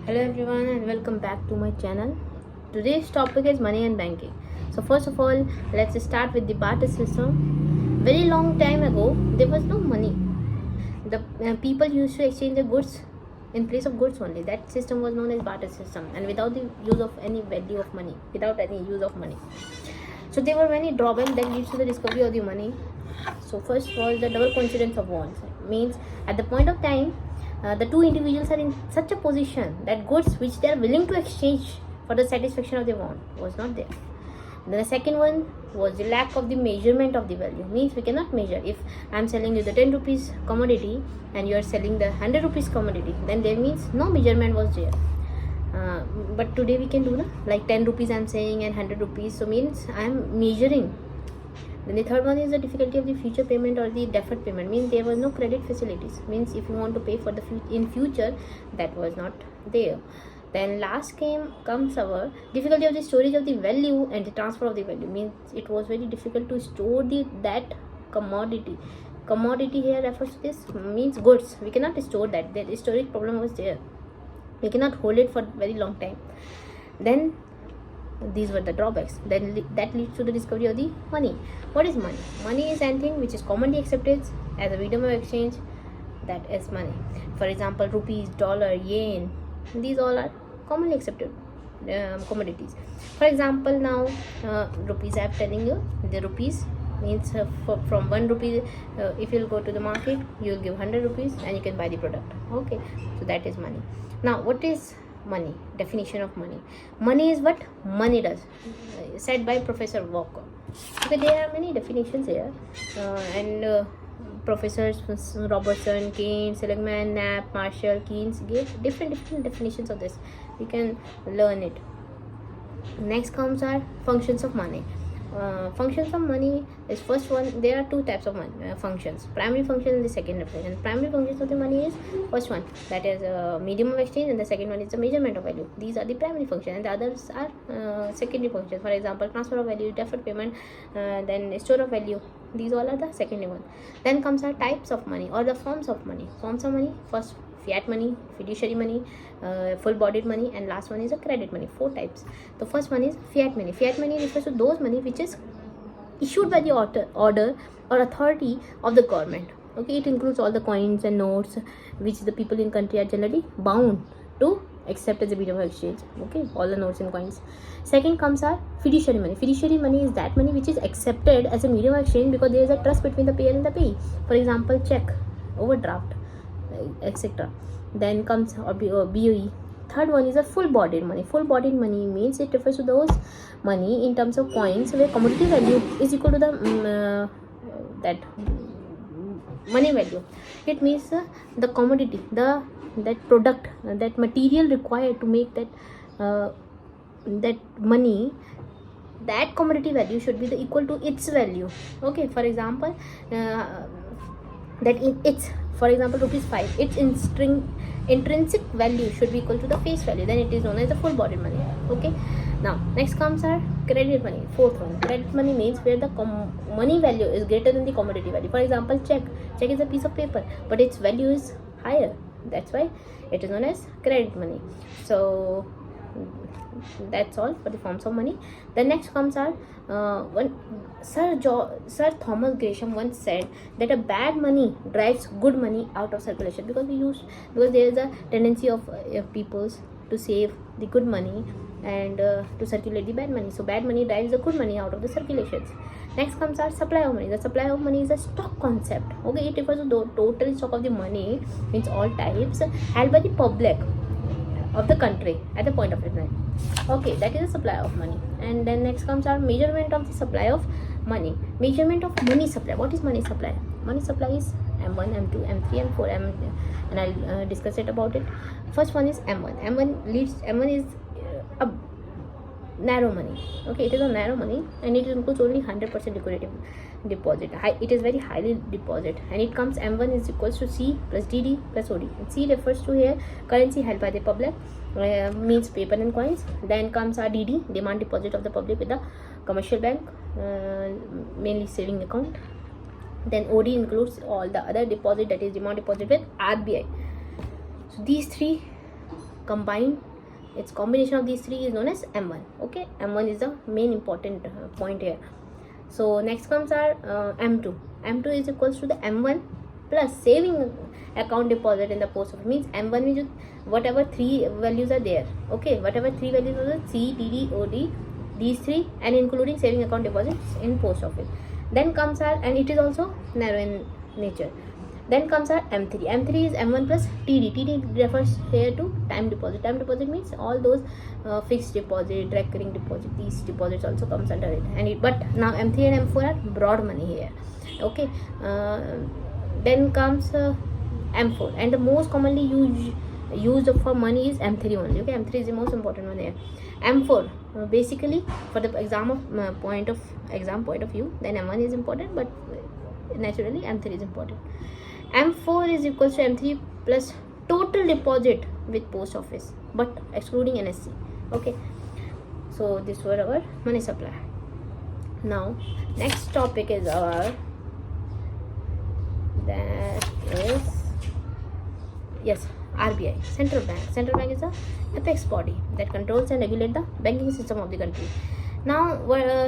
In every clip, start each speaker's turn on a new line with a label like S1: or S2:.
S1: Hello everyone and welcome back to my channel. Today's topic is money and banking. So first of all, let's start with the barter system. Very long time ago, there was no money. The people used to exchange the goods in place of goods only. That system was known as barter system, and without the use of any value of money, without any use of money. So there were many drawbacks that leads to the discovery of the money. So first was the double coincidence of wants. Means at the point of time, the two individuals are in such a position that goods which they are willing to exchange for the satisfaction of their want was not there. Then the second one was the lack of the measurement of the value. Means we cannot measure. If I am selling you the 10 rupees commodity and you are selling the 100 rupees commodity, then there means no measurement was there. But today we can do like 10 rupees I am saying and 100 rupees, so means I am measuring. Then the third one is the difficulty of the future payment or the deferred payment. Means there was no credit facilities. Means if you want to pay for the in future, that was not there. Then last comes our difficulty of the storage of the value and the transfer of the value. Means it was very difficult to store that commodity. Commodity here refers to this, means goods. We cannot store that. The storage problem was there. We cannot hold it for very long time. Then these were the drawbacks. Then that leads to the discovery of the money. What is money? Money is anything which is commonly accepted as a medium of exchange. That is money. For example, rupees, dollar, yen, these all are commonly accepted commodities. For example, now rupees, I am telling you, the rupees means from 1 rupee, if you'll go to the market, you will give 100 rupees and you can buy the product. Okay, so that is money. Now what is money? Definition of money. Money is what money does, said by Professor Walker. Okay, there are many definitions here, and professors Robertson, Keynes, Seligman, Knapp, Marshall, Keynes gave different definitions of this. You can learn it. Next comes our functions of money. Functions of money is first one. There are two types of functions: primary function and the secondary function. Primary functions of the money is first one, that is medium of exchange, and the second one is the measurement of value. These are the primary functions, and the others are secondary functions. For example, transfer of value, deferred payment, then store of value. These all are the secondary one. Then comes our types of money or the forms of money. Forms of money: first, fiat money, fiduciary money, full-bodied money, and last one is a credit money. 4 types. The first one is fiat money. Fiat money refers to those money which is issued by the order or authority of the government. Okay, it includes all the coins and notes which the people in country are generally bound to accept as a medium of exchange. Okay, all the notes and coins. Second comes our fiduciary money. Fiduciary money is that money which is accepted as a medium of exchange because there is a trust between the payer and the payee. For example, check, overdraft, etc. Then comes BOE. Third one is a full-bodied money. Full-bodied money means it refers to those money in terms of coins where commodity value is equal to the that money value. It means the commodity, that product, that material required to make that money, that commodity value should be equal to its value. Okay, for example, for example, rupees 5, its intrinsic value should be equal to the face value. Then it is known as the full bodied money. Okay, now next comes our credit money. Fourth one, credit money means where the money value is greater than the commodity value. For example, check is a piece of paper, but its value is higher. That's why it is known as credit money. So that's all for the forms of money. The next comes our Sir Thomas Gresham once said that a bad money drives good money out of circulation, because there is a tendency of peoples to save the good money and to circulate the bad money. So bad money drives the good money out of the circulations. Next comes our supply of money. The supply of money is a stock concept. Okay, it refers to the total stock of the money, means all types, held by the public of the country at the point of time. Okay, that is the supply of money. And then next comes our measurement of the supply of money. Measurement of money supply. What is money supply? Money supply is M1, M2, M3, M4, and I'll discuss it about it. First one is M1. M1 is a narrow money. Okay, it is a narrow money and it includes only 100% liquidative deposit. It is very highly deposit, and it comes M1 is equals to C plus DD plus OD. And C refers to here currency held by the public, means paper and coins. Then comes our DD, demand deposit of the public with the commercial bank, mainly saving account. Then OD includes all the other deposit, that is demand deposit with RBI. So these three combined, its combination of these three is known as M1. Okay, M1 is the main important point here. So next comes our M2. M2 is equals to the M1 plus saving account deposit in the post office. Means M1 means whatever three values are there. Okay, whatever three values are there, C, TD, OD, these three, and including saving account deposits in post office. Then comes our, and it is also narrow in nature. Then comes our M3. M3 is M1 plus TD. TD refers here to time deposit. Time deposit means all those fixed deposit, recurring deposit, these deposits also comes under it. But now M3 and M4 are broad money here. Okay. Then comes M4, and the most commonly used for money is M3 only. Okay, M3 is the most important one here. M4 basically for the exam point of view, then M1 is important, but naturally M3 is important. M4 is equals to M3 plus total deposit with post office, but excluding NSC. Okay, so this were our money supply. Now next topic is our, that is, yes, RBI, central bank. Central bank is the apex body that controls and regulates the banking system of the country. Now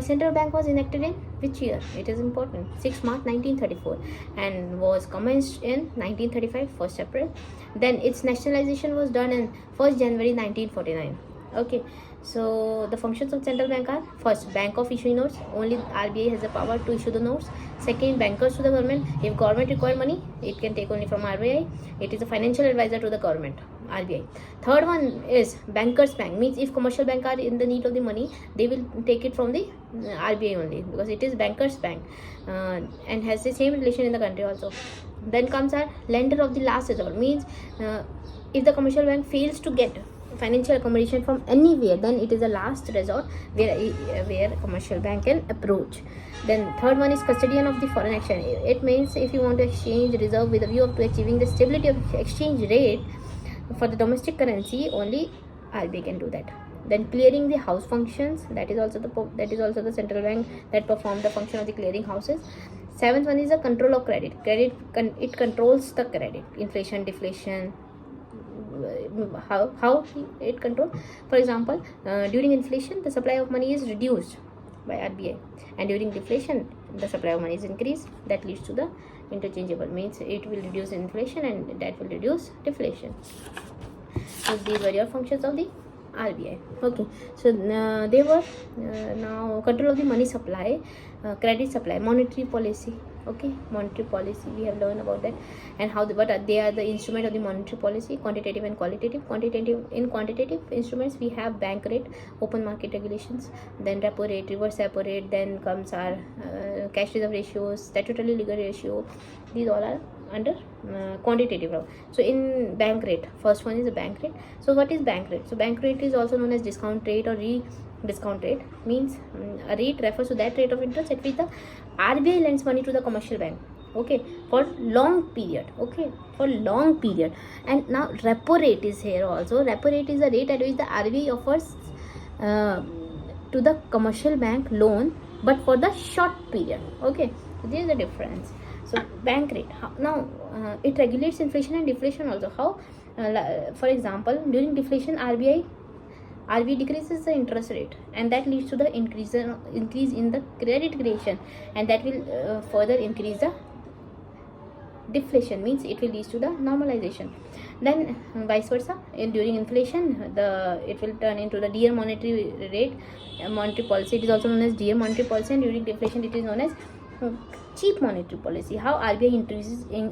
S1: central bank was enacted in which year? It is important. 6 March 1934 and was commenced in 1935, 1st April. Then its nationalization was done in 1st January 1949. Okay, so the functions of central bank are: first, bank of issuing notes, only RBI has the power to issue the notes. Second, bankers to the government, if government require money, it can take only from RBI. It is a financial advisor to the government, RBI. Third one is bankers bank, means if commercial bank are in the need of the money, they will take it from the RBI only, because it is bankers bank and has the same relation in the country also. Then comes our lender of the last resort, means if the commercial bank fails to get financial accommodation from anywhere, then it is a last resort where commercial bank can approach. Then third one is custodian of the foreign exchange. It means if you want to exchange reserve with a view of to achieving the stability of exchange rate for the domestic currency, only RBI can do that. Then clearing the house functions, that is also the central bank that perform the function of the clearing houses. Seventh one is the control of credit. It controls the credit, inflation, deflation. How it control? For example, during inflation the supply of money is reduced by RBI, and during deflation the supply of money is increased. That leads to the interchangeable, means it will reduce inflation and that will reduce deflation. So these were your functions of the RBI. Okay, so they were now control of the money supply, credit supply, monetary policy. Okay, monetary policy, we have learned about that, and how they are the instrument of the monetary policy, quantitative and qualitative. In quantitative instruments we have bank rate, open market regulations, then repo rate, reverse repo rate, then comes our cash reserve ratios, statutory legal ratio. These all are under quantitative law. So in bank rate, first one is the bank rate. So what is bank rate? So bank rate is also known as discount rate or discount rate, means a rate refers to that rate of interest at which the RBI lends money to the commercial bank, okay, for long period. Okay, for long period. And now repo rate is here also. Repo rate is the rate at which the RBI offers to the commercial bank loan, but for the short period. Okay, so there is a difference. So bank rate, now it regulates inflation and deflation also. How? For example, during deflation RBI decreases the interest rate, and that leads to the increase in the credit creation, and that will further increase the deflation, means it will lead to the normalization. Then vice versa, during inflation it will turn into the dear monetary rate, monetary policy. It is also known as dear monetary policy, and during deflation it is known as cheap monetary policy. How? RBI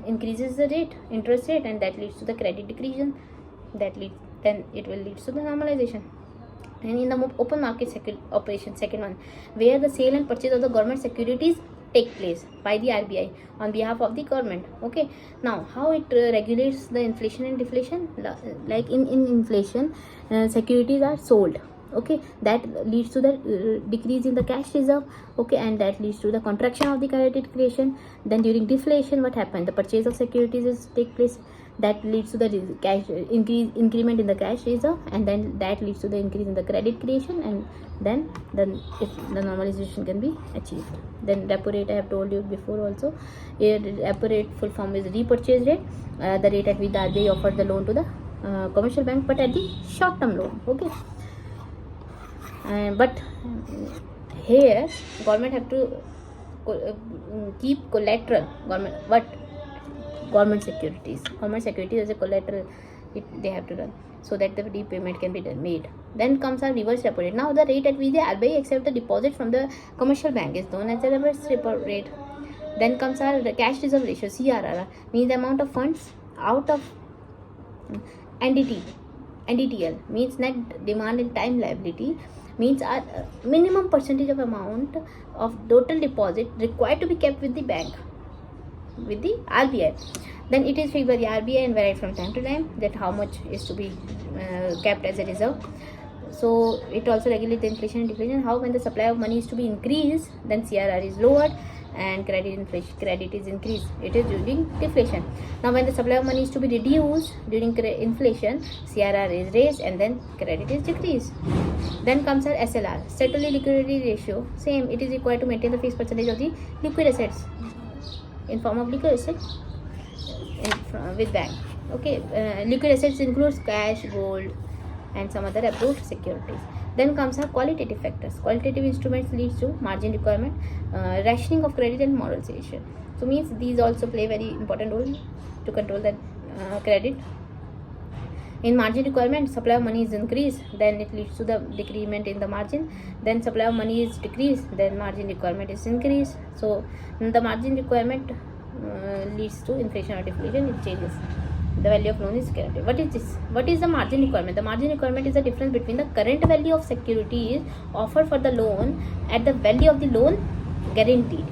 S1: increases the interest rate, and that leads to the credit decrease, then it will lead to the normalization. And in the open market operation, second one, where the sale and purchase of the government securities take place by the RBI on behalf of the government. Okay, now how it regulates the inflation and deflation? Like in inflation, securities are sold. Okay, that leads to the decrease in the cash reserve. Okay, and that leads to the contraction of the credit creation. Then during deflation, what happened? The purchase of securities take place. That leads to the cash increment in the cash reserve, and then that leads to the increase in the credit creation, and then the normalization can be achieved. Then repo rate, I have told you before also. Repo rate full form is repurchase rate, the rate at which the RBI offered the loan to the commercial bank, but at the short term loan. Okay, but here government have to keep collateral. Government securities as a collateral, they have to run, so that the repayment can be made. Then comes our reverse repo rate. Now the rate at which the RBI accept the deposit from the commercial bank is known as the reverse repo rate. Then comes our cash reserve ratio, CRR, means the amount of funds out of NDTL, means net demand and time liability, means our minimum percentage of amount of total deposit required to be kept with the bank, with the RBI. Then it is fixed by the RBI and varied from time to time, that how much is to be kept as a reserve. So it also regulates the inflation and deflation. How when the supply of money is to be increased, then CRR is lowered and credit is increased. It is during deflation. Now when the supply of money is to be reduced during inflation, CRR is raised and then credit is decreased. Then comes our SLR, statutory liquidity ratio. Same, it is required to maintain the fixed percentage of the liquid assets in form of liquid assets with bank. Okay, liquid assets includes cash, gold, and some other approved securities. Then comes our qualitative factors. Qualitative instruments leads to margin requirement, rationing of credit, and moralization. So means these also play very important role to control that credit. In margin requirement, supply of money is increased, then it leads to the decrement in the margin. Then supply of money is decreased, then margin requirement is increased. So the margin requirement leads to inflation or deflation. It changes. The value of loan is guaranteed. What is this? What is the margin requirement? The margin requirement is the difference between the current value of securities offered for the loan at the value of the loan guaranteed.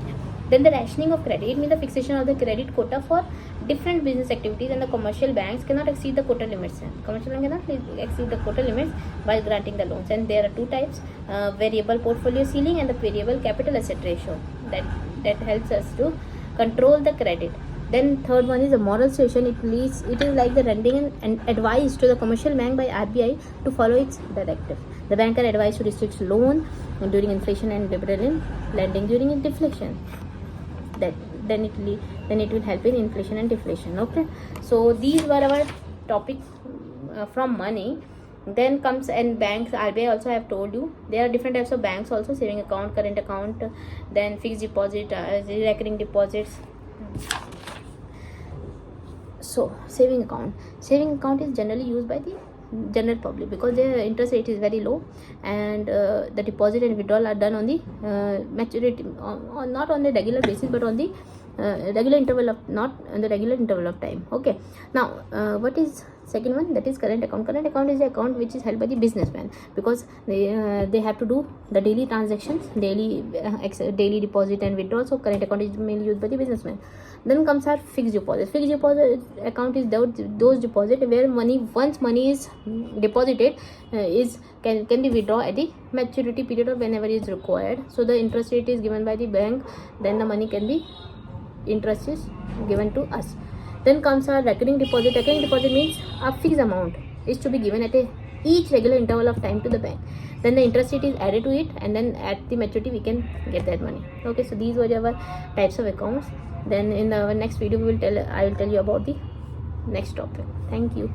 S1: Then the rationing of credit means the fixation of the credit quota for different business activities, and the commercial banks cannot exceed the quota limits. Commercial bank cannot exceed the quota limits while granting the loans. And there are two types: variable portfolio ceiling and the variable capital asset ratio. That helps us to control the credit. Then third one is a moralization. It is like the rendering and advice to the commercial bank by RBI to follow its directive. The bank are advised to restrict loan during inflation and liberal in lending during deflation. Then it will help in inflation and deflation. Okay, so these were our topics from money. Then comes and banks. RBI also I have told you there are different types of banks also: saving account, current account, then fixed deposit, recurring deposits. So saving account is generally used by the general public because their interest rate is very low, and the deposit and withdrawal are done on the maturity, not on the regular basis but on the regular interval of time. Okay, now what is second one? That is current account. Current account is the account which is held by the businessman because they have to do the daily transactions, daily deposit and withdrawal. So current account is mainly used by the businessman. Then comes our fixed deposit. Fixed deposit account is those deposit where once money is deposited can be withdrawn at the maturity period or whenever is required. So the interest rate is given by the bank, then the money interest is given to us. Then comes our recurring deposit. Recurring deposit means a fixed amount is to be given at each regular interval of time to the bank. Then the interest rate is added to it, and then at the maturity we can get that money. Okay, so these were our types of accounts. Then in the next video I will tell you about the next topic. Thank you.